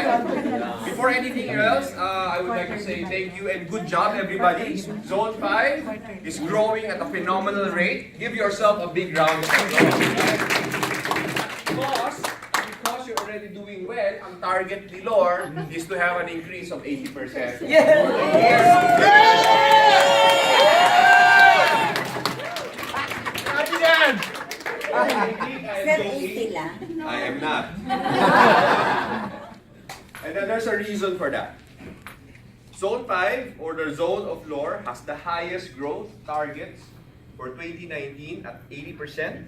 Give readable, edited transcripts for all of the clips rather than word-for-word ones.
Before anything else, I would like to say thank you and good job, everybody. Zone 5 is growing at a phenomenal rate. Give yourself a big round of applause. Because you're already doing well, ang target ni Lord is to have an increase of 80%. I am not. And then there's a reason for that. Zone 5, or the Zone of Lore, has the highest growth targets for 2019 at 80%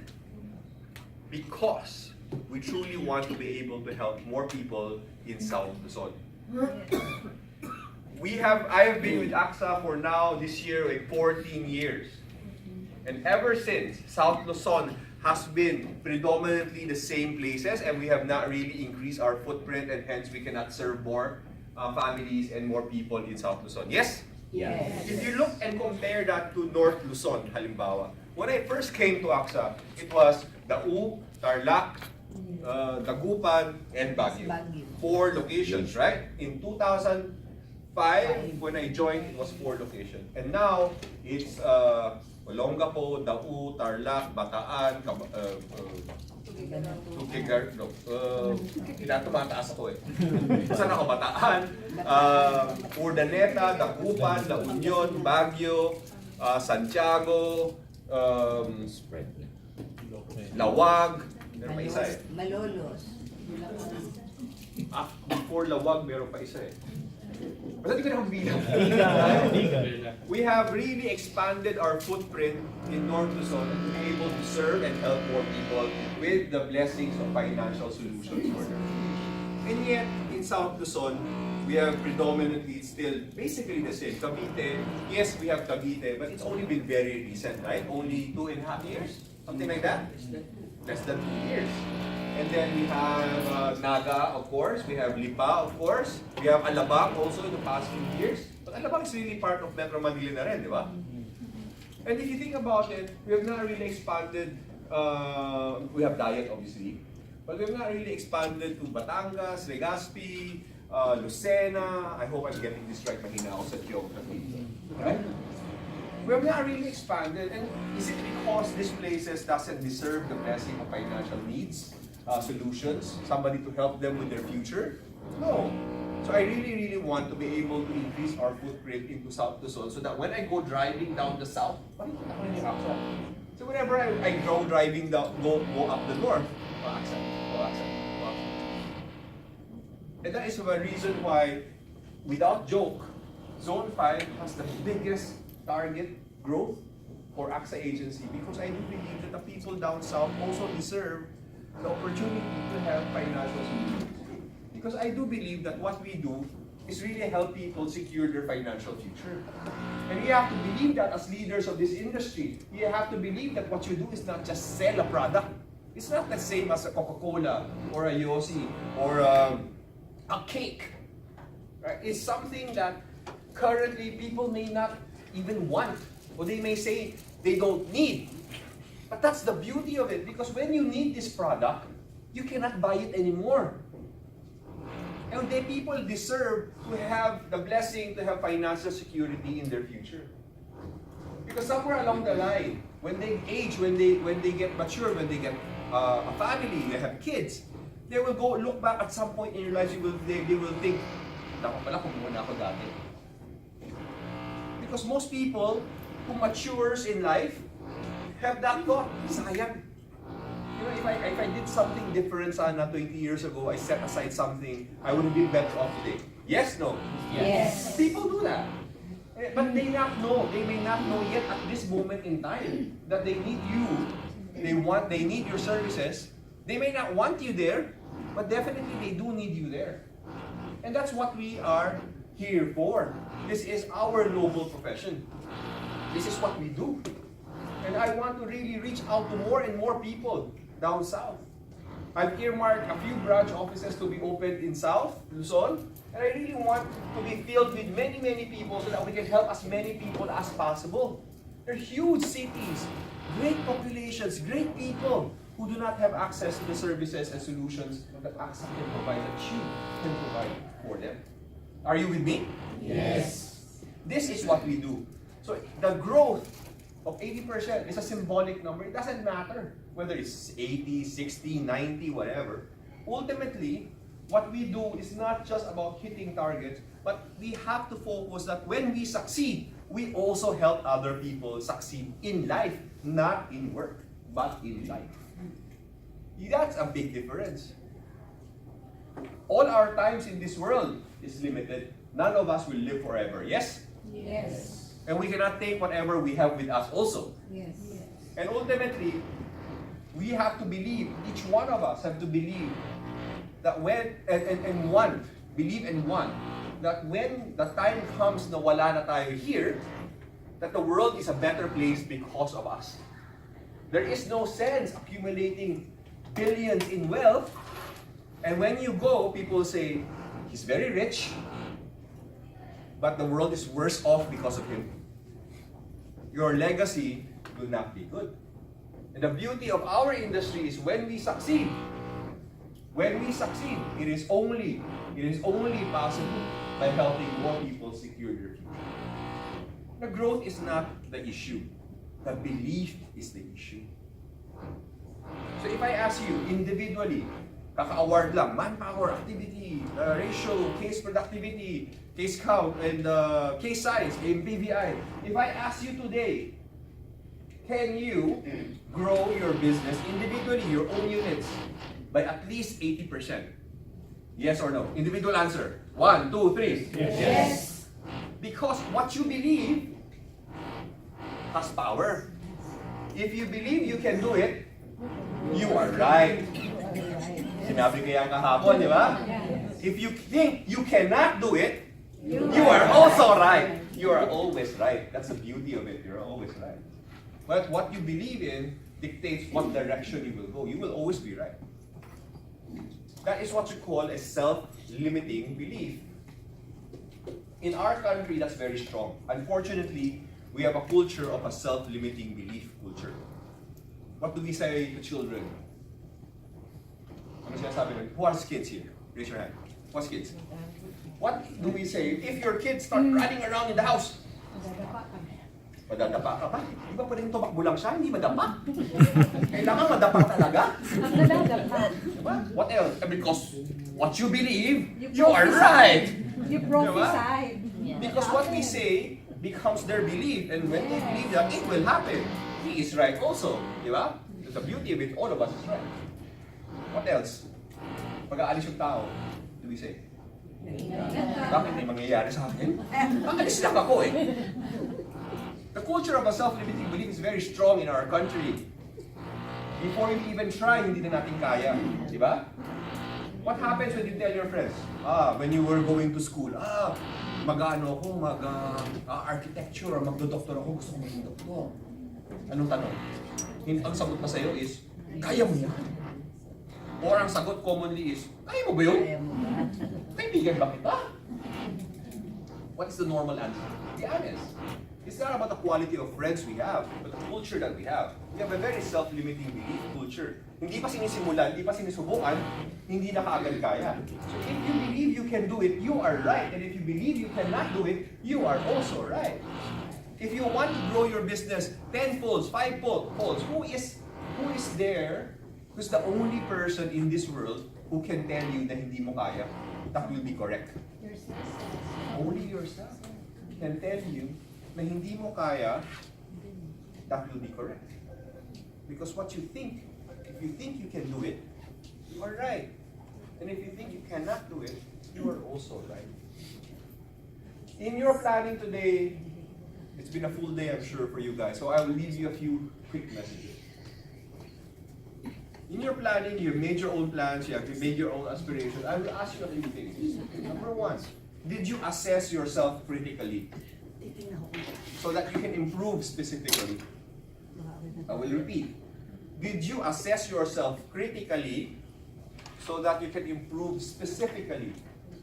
because we truly want to be able to help more people in South Luzon. I have been with AXA for now this year 14 years. And ever since, South Luzon has been predominantly the same places, and we have not really increased our footprint, and hence we cannot serve more families and more people in South Luzon. Yes? Yes. If you look and compare that to North Luzon, halimbawa, when I first came to AXA, it was Dau, Tarlac, Dagupan, and Baguio. 4 locations, right? In 2005, when I joined, it was 4 locations. And now, it's Olongapo, Dau, Tarlac, Bataan, tumataas ako eh. Saan ako? Bataan, Urdaneta, Dagupan, La Union, Baguio, Santiago, Lawag, meron pa isa eh. Malolos. Before Lawag, meron pa isa eh. Basta di ko na bilang. We have really expanded our footprint in North Luzon and been able to serve and help more people with the blessings of financial solutions for them. And yet, in South Luzon, we have predominantly still basically the same. Cavite, yes, we have Cavite, but it's only been very recent, right? Only 2.5 years, something like that. Less than 2 years. And then we have Naga, of course. We have Lipa, of course. We have Alabang also in the past few years. But Alabang is really part of Metro Manila na rin, di ba? And if you think about it, we have not really expanded. We have Diet, obviously. But we have not really expanded to Batangas, Legazpi, Lucena. I hope I'm getting this right, mahina ako sa geography. Right? We have not really expanded. And is it because these places doesn't deserve the blessing of financial needs? Solutions, somebody to help them with their future? No. So I really want to be able to increase our footprint into South Luzon so that when I go driving down the south, so whenever I go driving down, go up the north, AXA. And that is the reason why, without joke, Zone 5 has the biggest target growth for AXA agency, because I do believe that the people down south also deserve the opportunity to have financial solutions. Because I do believe that what we do is really help people secure their financial future. And we have to believe that as leaders of this industry, you have to believe that what you do is not just sell a product. It's not the same as a Coca-Cola or a Yossi or a cake. Right? It's something that currently people may not even want, or they may say they don't need. But that's the beauty of it, because when you need this product, you cannot buy it anymore. And the people deserve to have the blessing to have financial security in their future. Because somewhere along the line, when they age, when they get mature, when they get a family, they have kids, they will go look back at some point in your life. They will think, "Dapat pala kumuha na ako dati." Because most people who matures in life have that thought, sayang. You know, if I did something different sana 20 years ago, I set aside something, I would have been better off today. Yes, no? Yes. People do that. But they may not know yet at this moment in time that they need you. They need your services. They may not want you there, but definitely they do need you there. And that's what we are here for. This is our noble profession. This is what we do. And I want to really reach out to more and more people down south. I've earmarked a few branch offices to be opened in South Luzon, and I really want to be filled with many people so that we can help as many people as possible. They're huge cities, great populations, great people. who do not have access to the services and solutions that AXA can provide, that you can provide for them. Are you with me? Yes. This is what we do. So the growth of 80% is a symbolic number. It doesn't matter whether it's 80, 60, 90, whatever. Ultimately, what we do is not just about hitting targets, but we have to focus that when we succeed, we also help other people succeed in life, not in work, but in life. That's a big difference. All our times in this world is limited. None of us will live forever, yes? Yes. And we cannot take whatever we have with us also. Yes. And ultimately, we have to believe, each one of us have to believe that when, believe in one, that when the time comes na wala na tayo here, that the world is a better place because of us. There is no sense accumulating billions in wealth, and when you go, people say, he's very rich, but the world is worse off because of him. Your legacy will not be good. And the beauty of our industry is when we succeed, it is only possible by helping more people secure their future. The growth is not the issue. The belief is the issue. So if I ask you individually, kaka-award lang, manpower, activity, ratio, case productivity, case count, and case size, MPVI. If I ask you today, can you grow your business individually, your own units, by at least 80%? Yes or no? Individual answer. 1, 2, 3. Yes. Because what you believe has power. If you believe you can do it, you are right. Sinabi ko yan kahapon, di ba? If you think you cannot do it, you are also right. You are always right. That's the beauty of it. You're always right. But what you believe in dictates what direction you will go. You will always be right. That is what you call a self-limiting belief. In our country, that's very strong. Unfortunately, we have a culture of a self-limiting belief culture. What do we say to children? Ano sinasabi nun? Who has kids here? Raise your hand. Who has kids? What do we say if your kids start running around in the house? Madadapa ka pa? Di ba pwedeng tumakbo lang siya? Hindi madapa. Kailangan madapa talaga. Diba? What else? Because what you believe, you are right. You prophesied. Because what we say becomes their belief, and when they believe that, it will happen. He is right also. Di ba? The beauty of it, all of us is right. What else? Pag-aalis yung tao, do we say? Bakit may mangyayari sa akin? Aalis lang ako eh. The culture of a self-limiting belief is very strong in our country. Before you even try, hindi na natin kaya. Di ba? What happens when you tell your friends? When you were going to school, mag-ano ako, mag-architecture, or magdo-doktor ako, gusto ko maging doktor. Anong tanong? Ang sagot pa sa'yo is, kaya mo yan. Or ang sagot commonly is, kaya mo ba yun? Kaibigan ba kita? What is the normal answer? Be honest. It's not about the quality of friends we have, but the culture that we have. We have a very self-limiting belief culture. Hindi pa sinisimulan, hindi pa sinisubukan, hindi na kaagad kaya. So if you believe you can do it, you are right. And if you believe you cannot do it, you are also right. If you want to grow your business 10-folds, 5-folds, who is there? Who's the only person in this world who can tell you na hindi mo kaya? That will be correct. Only yourself can tell you na hindi mo kaya, that will be correct. Because what you think, if you think you can do it, you are right. And if you think you cannot do it, you are also right. In your planning today, it's been a full day, I'm sure, for you guys. So I will leave you a few quick messages. In your planning, you have made your own plans, you have made your own aspirations. I will ask you a few things. Number one, did you assess yourself critically? So that you can improve specifically. I will repeat. Did you assess yourself critically so that you can improve specifically?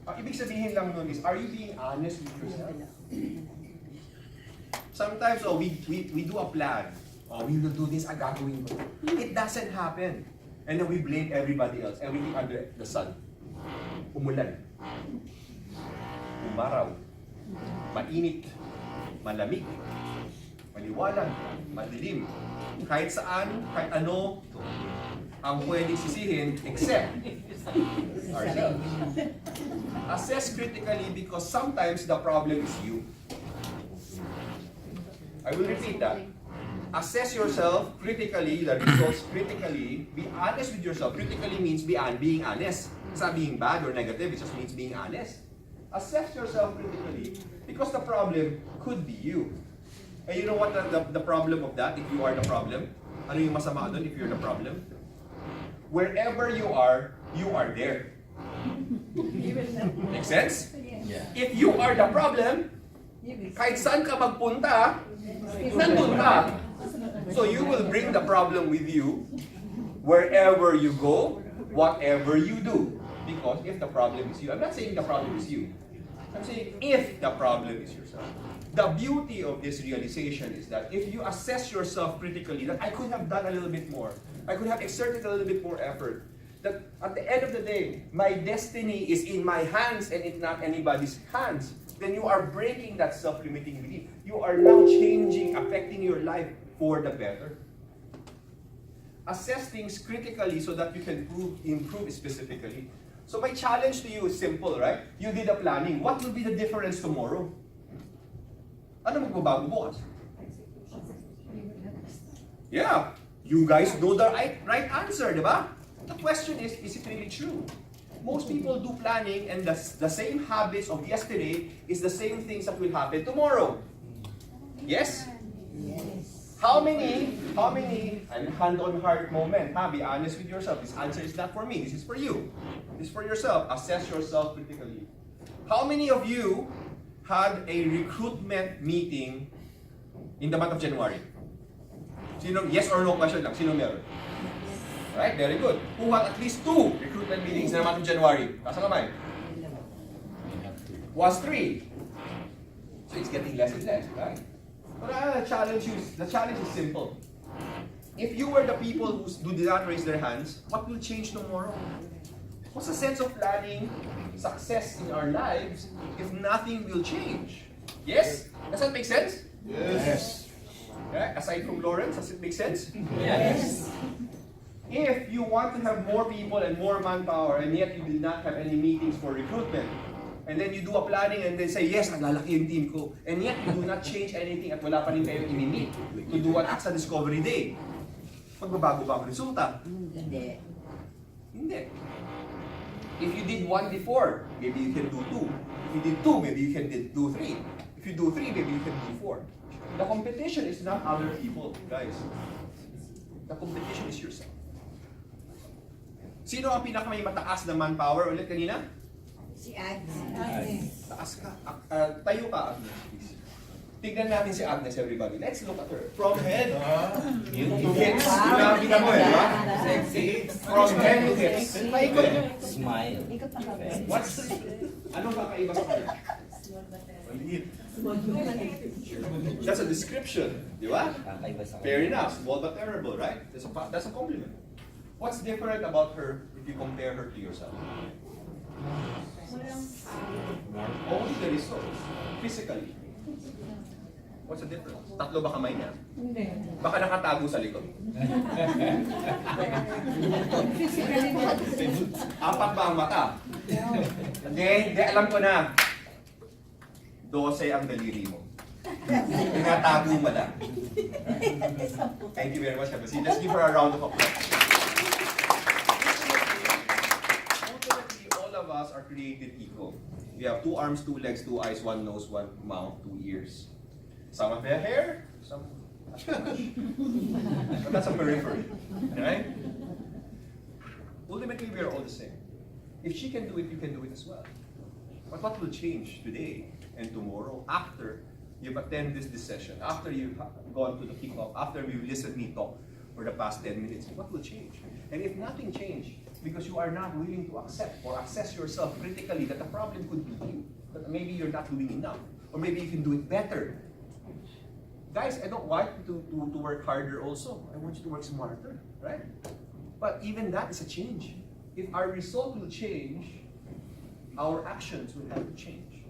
Ang ibig sabihin lang nun is, are you being honest with yourself? Sometimes we do a plan. Oh, we will do this, gagawin ko. It doesn't happen. And then we blame everybody else, everything under the sun. Umulan. Umaraw. Mainit. Malamig. Maliwanag. Madilim. Kahit saan, kahit ano, ang pwedeng sisihin except ourselves. Assess critically because sometimes the problem is you. I will repeat that. Assess yourself critically, the results critically, be honest with yourself. Critically means being honest. It's not being bad or negative, it just means being honest. Assess yourself critically because the problem could be you. And you know what the problem of that, if you are the problem? Ano yung masama doon if you're the problem? Wherever you are there. Make sense? Yeah. If you are the problem, kahit saan ka magpunta, nandun ka. So you will bring the problem with you wherever you go, whatever you do. Because if the problem is you, I'm not saying the problem is you. I'm saying if the problem is yourself. The beauty of this realization is that if you assess yourself critically, that I could have done a little bit more. I could have exerted a little bit more effort. That at the end of the day, my destiny is in my hands and it's not anybody's hands. Then you are breaking that self-limiting belief. You are now changing, affecting your life for the better. Assess things critically so that you can improve specifically. So my challenge to you is simple, right? You did a planning. What will be the difference tomorrow? Ano magbabago bukas? Yeah, you guys know the right answer, di ba? The question is it really true? Most people do planning and the same habits of yesterday is the same things that will happen tomorrow. Yes? Yes. How many, and hand on heart moment, be honest with yourself. This answer is not for me, this is for you. This is for yourself. Assess yourself critically. How many of you had a recruitment meeting in the month of January? Sino, yes or no question lang, sino meron? Right, very good. Who had at least 2 recruitment meetings in the month of January? Kasa kamay? Was 3. So it's getting less and less, right? But the challenge is simple. If you were the people who did not raise their hands, what will change tomorrow? What's the sense of planning success in our lives if nothing will change? Yes? Does that make sense? Yes. Right? Aside from Lawrence, does it make sense? Yes. If you want to have more people and more manpower and yet you did not have any meetings for recruitment, and then you do a planning and then say, yes, naglalaki yung team ko, and yet you do not change anything at wala pa rin kayo i-meet to do an AXA Discovery Day, magbabago ba ang resulta? Hindi. Hindi. If you did 1 before, maybe you can do 2. If you did 2, maybe you can do 3. If you do 3, maybe you can do 4. The competition is not other people, guys. The competition is yourself. Sino ang pinakamay mataas na manpower ulit kanina? Si Agnes. Taas ka. Tayo ka, Agnes, please. Tignan natin si Agnes, everybody. Let's look at her. From head to hips. Grabe ka mo, di ba? Sexy. From head to hips. Paikot. Smile. What's... Anong kakaiba sa kanya? Maliit. That's a description, di ba? Kakaiba sa Fair enough. Small but terrible, right? That's a compliment. What's different about her if you compare her to yourself? Only the results. Physically. What's the difference? Tatlo ba kamay niya? Hindi. Baka nakatago sa likod. Physically mo. 4 ba ang mata? Hindi, alam ko na. 12 ang daliri mo. Tinatago mo lang. Thank you very much, Have a seat. Let's give her a round of applause. Ultimately, all of us are created equal. We have 2 arms, 2 legs, 2 eyes, 1 nose, 1 mouth, 2 ears. Some have hair, some not so much. But that's a periphery, right? Ultimately, we are all the same. If she can do it, you can do it as well. But what will change today and tomorrow after you've attended this session, after you've gone to the kickoff, after you've listened to me talk for the past 10 minutes, what will change? And if nothing changed, because you are not willing to accept or assess yourself critically that the problem could be you, that maybe you're not doing enough, or maybe you can do it better, Guys, I don't want you to work harder also. I want you to work smarter, right? But even that is a change. If our result will change, our actions will have to change.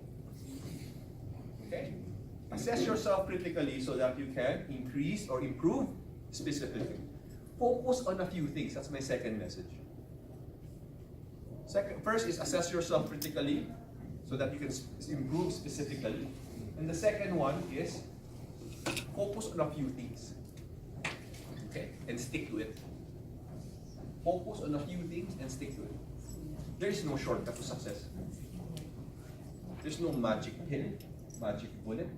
Okay? Assess yourself critically so that you can increase or improve specifically. Focus on a few things. That's my second message. First is assess yourself critically so that you can improve specifically. And the second one is focus on a few things. Okay? And stick to it. Focus on a few things and stick to it. There is no shortcut to success. There's no magic pill, magic bullet.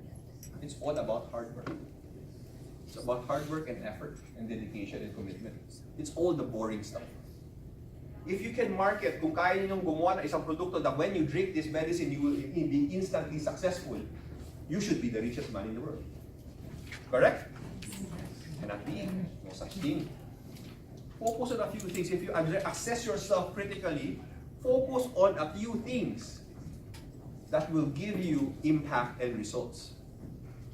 It's all about hard work. It's about hard work and effort and dedication and commitment. It's all the boring stuff. If you can market, kung kaya ninyong gumawa ng isang produkto that when you drink this medicine, you will be instantly successful, you should be the richest man in the world. Correct? Cannot be. No such thing. Focus on a few things. If you assess yourself critically, focus on a few things that will give you impact and results.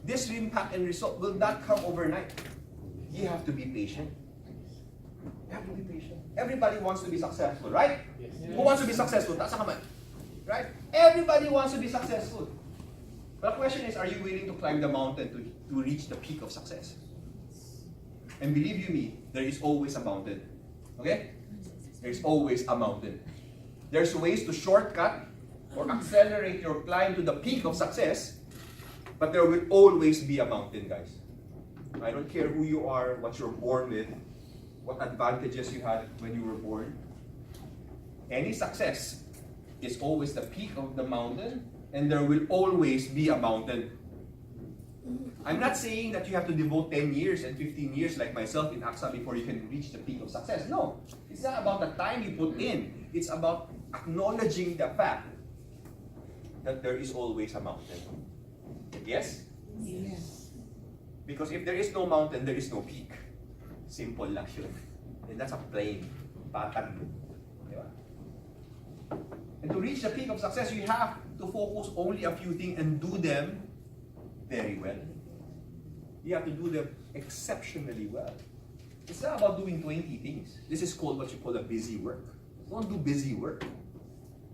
This impact and result will not come overnight. You have to be patient. You have to be patient. Everybody wants to be successful, right? Yes. Who wants to be successful? Taas ang kamay. Right? Everybody wants to be successful. But the question is, are you willing to climb the mountain to reach the peak of success? And believe you me, there is always a mountain. Okay? There's always a mountain. There's ways to shortcut or accelerate your climb to the peak of success, but there will always be a mountain, guys. I don't care who you are, what you're born with, what advantages you had when you were born. Any success is always the peak of the mountain, and there will always be a mountain. I'm not saying that you have to devote 10 years and 15 years like myself in AXA before you can reach the peak of success. No, it's not about the time you put in. It's about acknowledging the fact that there is always a mountain. Yes? Yes. Because if there is no mountain, there is no peak. Simple lang yun. And that's a plain pattern. Diba? And to reach the peak of success, you have to focus only a few things and do them very well. You have to do them exceptionally well. It's not about doing 20 things. This is called what you call a busy work. Don't do busy work.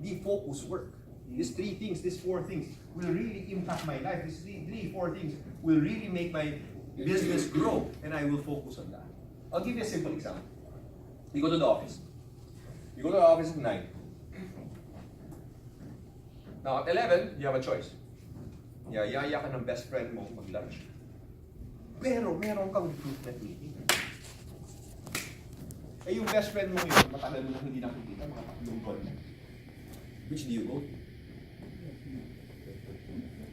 Be focused work. These 3 things, these 4 things will really impact my life. These 4 things will really make my business grow, and I will focus on that. I'll give you a simple example. You go to the office. You go to the office at 9. Now at 11, you have a choice. Yaya ka ng best friend mo mag-lunch. Pero meron kang recruitment meeting. Eh yung best friend mo yun, matagal mo nang hindi nakikita, mga 3 buwan na. Which do you go to?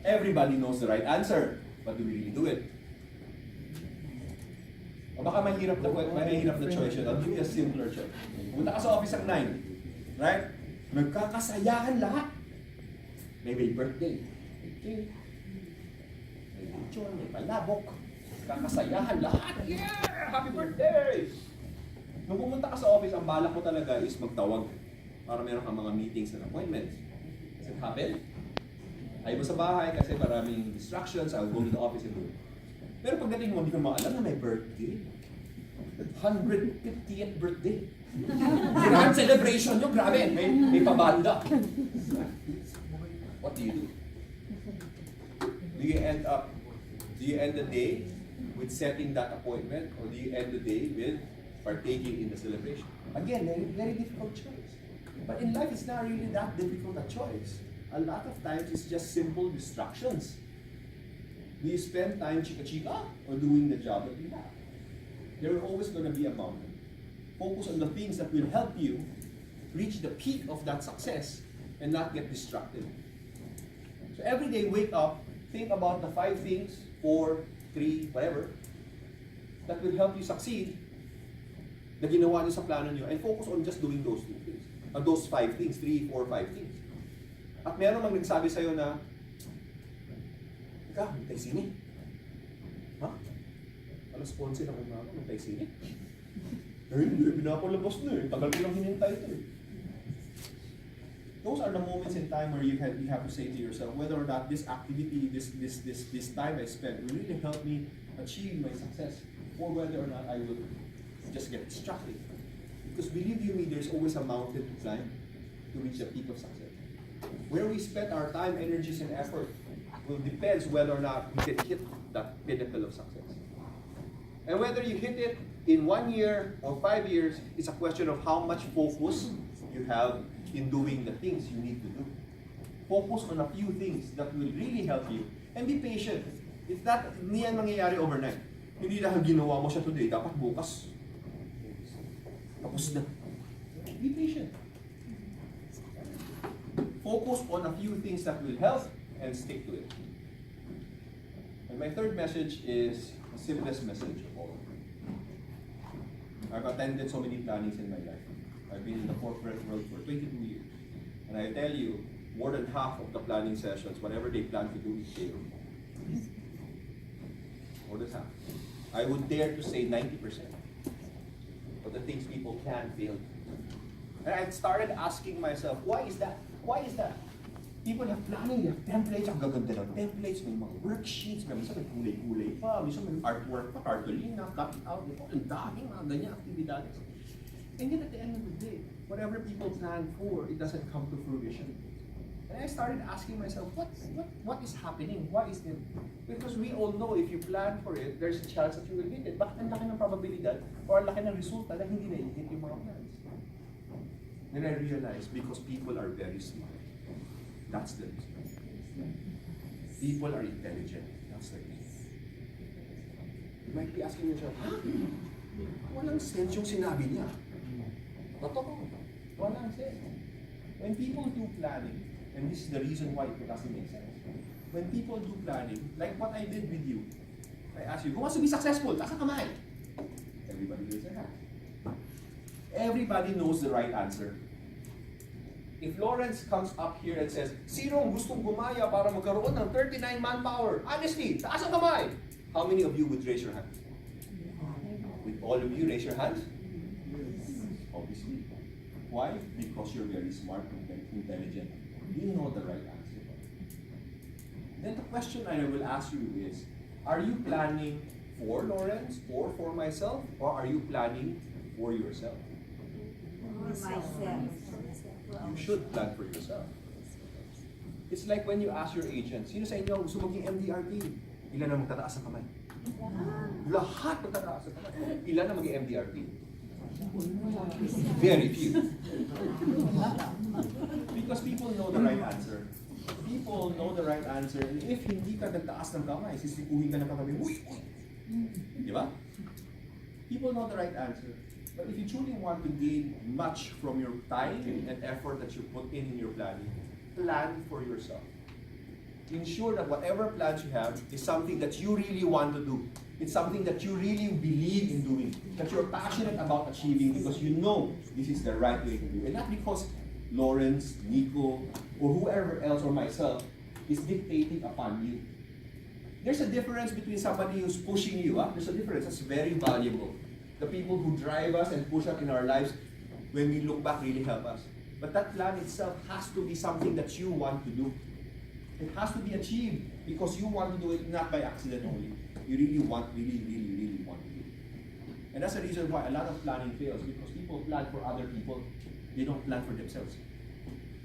Everybody knows the right answer, but do we really do it? O baka mahirap na choice yun. I'll give you a simpler choice. Punta ka sa office at 9, right? Nagkakasayahan lahat. May birthday. May picture, may palabok. Kakasayahan lahat. Yeah! Happy birthday! Nung pumunta ka sa office, ang balak mo talaga is magtawag para meron kang mga meetings and appointments. Does it happen? Ayaw mo sa bahay kasi maraming distractions, I'll go to the office and do it. Pero pagdating mo, hindi ka maalam na may birthday. 150th birthday. Grand celebration nyo, grabe. May pabanda. What do you do? Do you end the day with setting that appointment, or do you end the day with partaking in the celebration? Again, very difficult choice. But in life, it's not really that difficult a choice. A lot of times, it's just simple distractions. Do you spend time chika-chika or doing the job that you have? There are always going to be a mountain. Focus on the things that will help you reach the peak of that success and not get distracted. So every day, wake up, think about the 5 things, 4, 3, whatever, that will help you succeed na ginawa niyo sa plano niyo, and focus on just doing those 2 things. Those 5 things, 3, 4, 5 things. At meron mang nagsabi sa'yo na, ikaw, may sini. Ha? Alas 11 na umaga, may sini. Eh, hindi, pinapalabas na eh. Tagal ko lang hinintay ito eh. those are the moments in time where you have to say to yourself whether or not this activity, this time I spent will really help me achieve my success, or whether or not I will just get distracted. Because believe you me, there's always a mountain to climb to reach the peak of success. Where we spend our time, energies, and effort will depends whether or not we can hit that pinnacle of success. And whether you hit it in 1 year or 5 years, it's a question of how much focus you have in doing the things you need to do. Focus on a few things that will really help you. And be patient. It's not, hindi yan mangyayari overnight. Hindi dahil ginawa mo siya today, dapat bukas. Tapos na. Be patient. Focus on a few things that will help and stick to it. And my third message is the simplest message of all. I've attended so many plannings in my life. I've been in the corporate world for 22 years. And I tell you, more than half of the planning sessions, whatever they plan to do, is fail. More than half. I would dare to say 90% of the things people can fail. And I started asking myself, why is that? Why is that? People have planning, they have templates, ang gaganda ng templates, may mga worksheets, may minsan may kulay-kulay pa, minsan may artwork pa, cartolina, cut out, ang daming mga ganyan actividades. And then at the end of the day, whatever people plan for, it doesn't come to fruition. And I started asking myself, what is happening? Why is it? Because we all know if you plan for it, there's a chance that you will hit it. Bakit ang laki ng probabilidad or ang laki ng resulta na hindi na-hit yung mga plans? Then I realized, because people are very smart. That's the reason. People are intelligent. That's the reason. You might be asking yourself, walang sense yung sinabi niya. Totoo. Walang sense. When people do planning, and this is the reason why it doesn't make sense. When people do planning, like what I did with you, I ask you, who wants to be successful? Taas ang kamay. Everybody raise their hand. Everybody knows the right answer. If Lawrence comes up here and says, sino ang gustong gumaya para magkaroon ng 39 manpower? Honestly, taas ang kamay. How many of you would raise your hand? Would all of you raise your hands? Obviously. Why? Because you're very smart and intelligent. You know the right answer. Then the question I will ask you is, are you planning for Lawrence or for myself, or are you planning for yourself? For myself. You should plan for yourself. It's like when you ask your agent, sino sa inyo gusto maging MDRT? Ilan na magtataas ang kamay? Lahat magtataas ang kamay. Ilan na maging MDRT? Very few. Because people know the right answer. People know the right answer. And if hindi ka nagtaas ng kamay, sisikuhin ka ng kamay, uy! Di ba? People know the right answer. But if you truly want to gain much from your time and effort that you put in your planning, plan for yourself. Ensure that whatever plans you have is something that you really want to do. It's something that you really believe in doing, that you're passionate about achieving because you know this is the right way to do. And not because Lawrence, Nico, or whoever else or myself is dictating upon you. There's a difference between somebody who's pushing you. There's a difference. That's very valuable. The people who drive us and push us in our lives, when we look back, really help us. But that plan itself has to be something that you want to do. It has to be achieved because you want to do it, not by accident only. You really want to do it. And that's the reason why a lot of planning fails, because people plan for other people. They don't plan for themselves.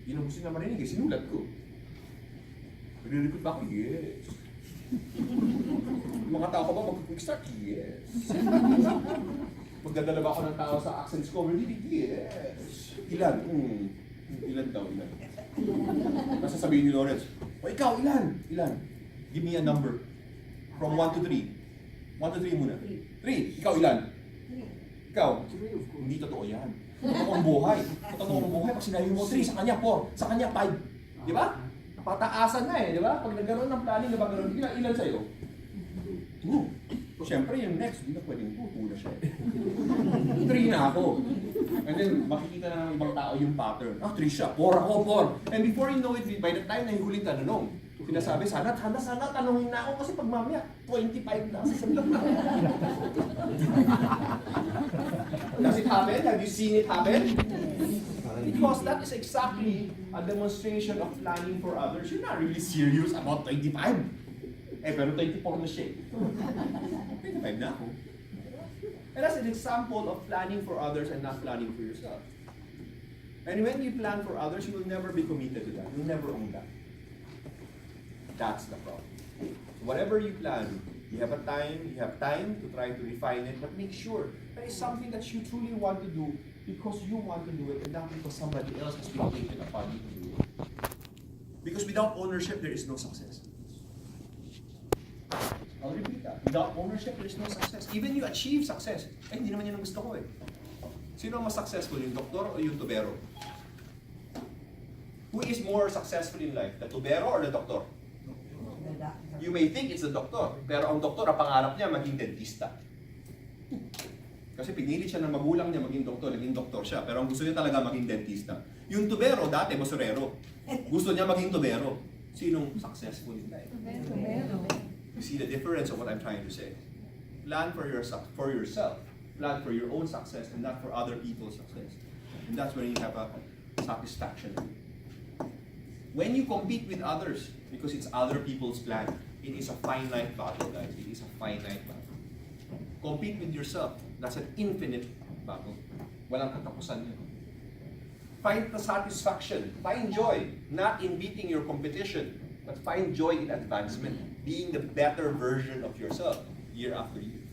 Yun ang gusto na marinig, sinulat ko. Nagre-repeat ba ako? Yes. Mga tao ko ba mag-quick start? Yes. Magdadala ba ako ng tao sa AXA Discovery? Yes. Ilan? Ilan daw, ilan? Kasi sabihin ni Lawrence, o ikaw, ilan? Ilan? Give me a number. From 1 to 3. 1 to 3 muna. 3. Ikaw, ilan? Ikaw? Hindi totoo yan. Totoong buhay. Totoong buhay. Pag sinabi mo 3, sa kanya 4, sa kanya 5. Di ba? Pataasan na di ba? Pag nagkaroon ng planning na bagay, ilan sa'yo? 2. So, syempre yung next, hindi na pwedeng 2 na siya. 3 na ako. And then, makikita na ng ibang tao yung pattern. 3 siya, 4 ako, 4. And before you know it, by the time na yung huling tanong, sinasabi, sana tanongin na ako kasi pag mamaya, 25 na. Does it happen? Have you seen it happen? Because that is exactly a demonstration of planning for others. You're not really serious about 25. Eh, pero 24 na siya. 25 na ako. And that's an example of planning for others and not planning for yourself. And when you plan for others, you will never be committed to that. You'll never own that. That's the problem. Whatever you plan, you have time to try to refine it, but make sure that it's something that you truly want to do because you want to do it and not because somebody else has been taken upon you to do it. Because without ownership, there is no success. I'll repeat that. Without ownership, there is no success. Even you achieve success, eh, hindi naman yun ang gusto ko eh. Sino ang mas successful, yung doktor o yung tubero? Who is more successful in life, the tubero or the doctor? You may think it's the doctor, pero ang doktor, ang pangarap niya maging dentista. Kasi pinilit siya ng magulang niya maging doktor siya, pero ang gusto niya talaga maging dentista. Yung tubero, dati basurero. Gusto niya maging tubero. Sinong successful in life? You see the difference of what I'm trying to say. Plan for yourself. Plan for your own success and not for other people's success. And that's when you have a satisfaction. When you compete with others, because it's other people's plan, it is a finite battle, guys. It is a finite battle. Compete with yourself. That's an infinite battle. Walang katapusan yun. Find the satisfaction. Find joy. Not in beating your competition, but find joy in advancement. Being the better version of yourself year after year.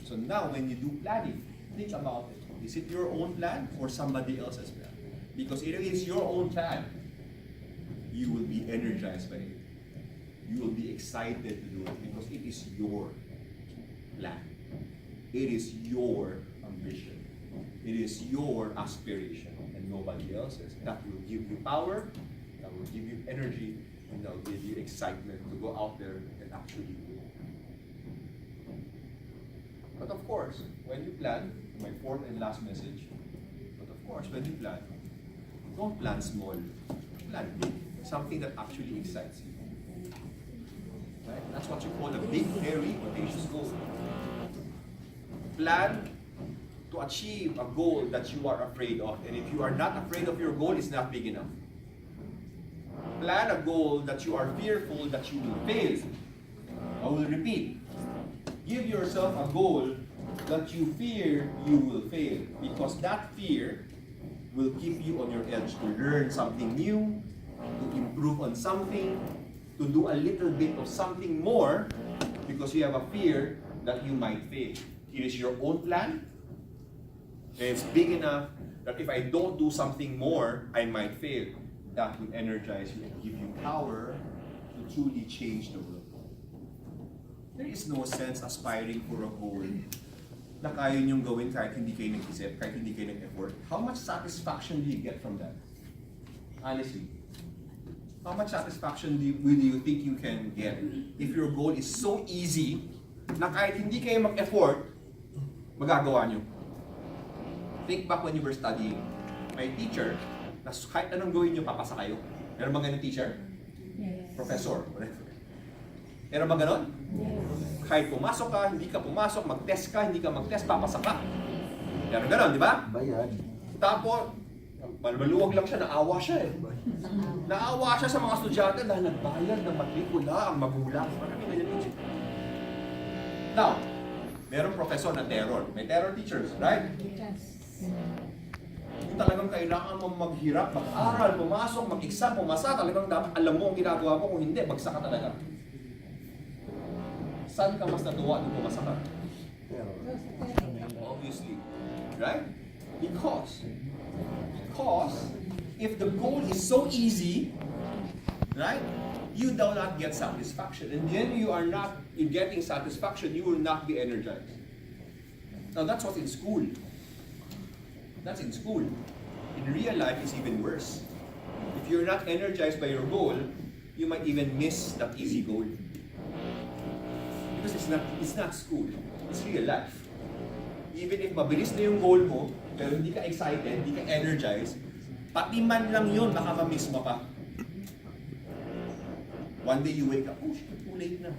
So now, when you do planning, think about it. Is it your own plan or somebody else's plan? Because if it is your own plan, you will be energized by it. You will be excited to do it because it is your plan. It is your ambition. It is your aspiration and nobody else's. That will give you power, that will give you energy, and that will give you excitement to go out there and actually do it. But of course, when you plan, my fourth and last message, but of course, when you plan, don't plan small, plan big. Something that actually excites you. Right? That's what you call a big, hairy, audacious goal. Plan to achieve a goal that you are afraid of. And if you are not afraid of your goal, it's not big enough. Plan a goal that you are fearful that you will fail. I will repeat. Give yourself a goal that you fear you will fail. Because that fear will keep you on your edge to learn something new, to improve on something, to do a little bit of something more, because you have a fear that you might fail. It is your own plan, and it's big enough that if I don't do something more, I might fail. That will energize you and give you power to truly change the world. There is no sense aspiring for a goal na kaya niyong gawin kahit hindi kayo nag-isip, kahit hindi kayo nag-effort. How much satisfaction do you get from that? Honestly. How much satisfaction do you think you can get if your goal is so easy na kahit hindi kayo mag-effort, magagawa nyo? Think back when you were studying. My teacher, na kahit anong gawin nyo, papasa kayo. Meron ba ganun teacher? Yes. Professor, whatever. Meron ba ganun? Yes. Kahit pumasok ka, hindi ka pumasok, mag-test ka, hindi ka mag-test, papasa ka. Meron ganun, di ba? Bayad. Tapos, maluwag lang siya, naawa siya eh. Naawa siya sa mga estudyante dahil nagbayad ng matrikula ang magulang. Now, merong professor na terror. May terror teachers, right? Yes. Yung talagang kailangan mo maghirap, mag-aral, pumasok, mag-exam, pumasa, talagang alam mo ang ginagawa mo, kung hindi, bagsak ka talaga. Saan ka mas natuwa nung pumasa ka? Obviously. Right? Because if the goal is so easy, right, you do not get satisfaction. And then you are not in getting satisfaction, you will not be energized. Now that's what's in school. That's in school. In real life, it's even worse. If you're not energized by your goal, you might even miss that easy goal. Because it's not school, it's real life. Even if mabilis na yung goal mo, pero hindi ka excited, hindi ka energized, pati man lang yun, baka ma-miss mo pa. One day you wake up, oh shit, too late na.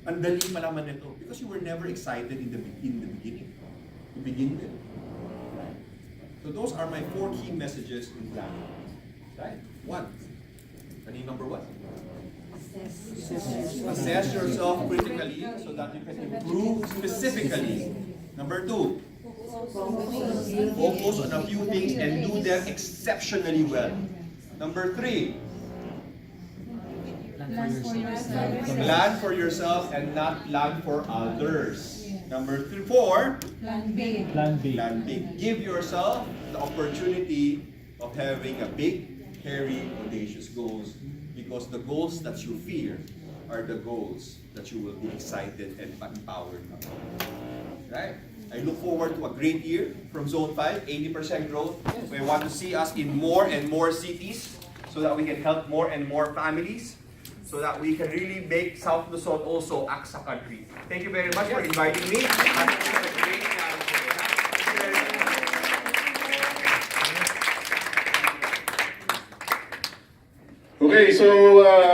Ang dali pa naman nito. Because you were never excited in the beginning. To begin with. So So those are my 4 key messages in planning. Right? 1. Any number 1? Assess yourself critically so that you can improve specifically. Number 2, focus on a few things and do them exceptionally well. Number 3, plan for yourself and not plan for others. Number 4, Plan B. Plan B. plan B. Give yourself the opportunity of having a big, hairy, audacious goals, because the goals that you fear are the goals that you will be excited and empowered about. Right? I look forward to a great year from Zone 5, 80% growth. We want to see us in more and more cities so that we can help more and more families, so that we can really make South Luzon also AXA country. Thank you very much for inviting me. And it's been a great challenge today. Thank you very much. Okay, so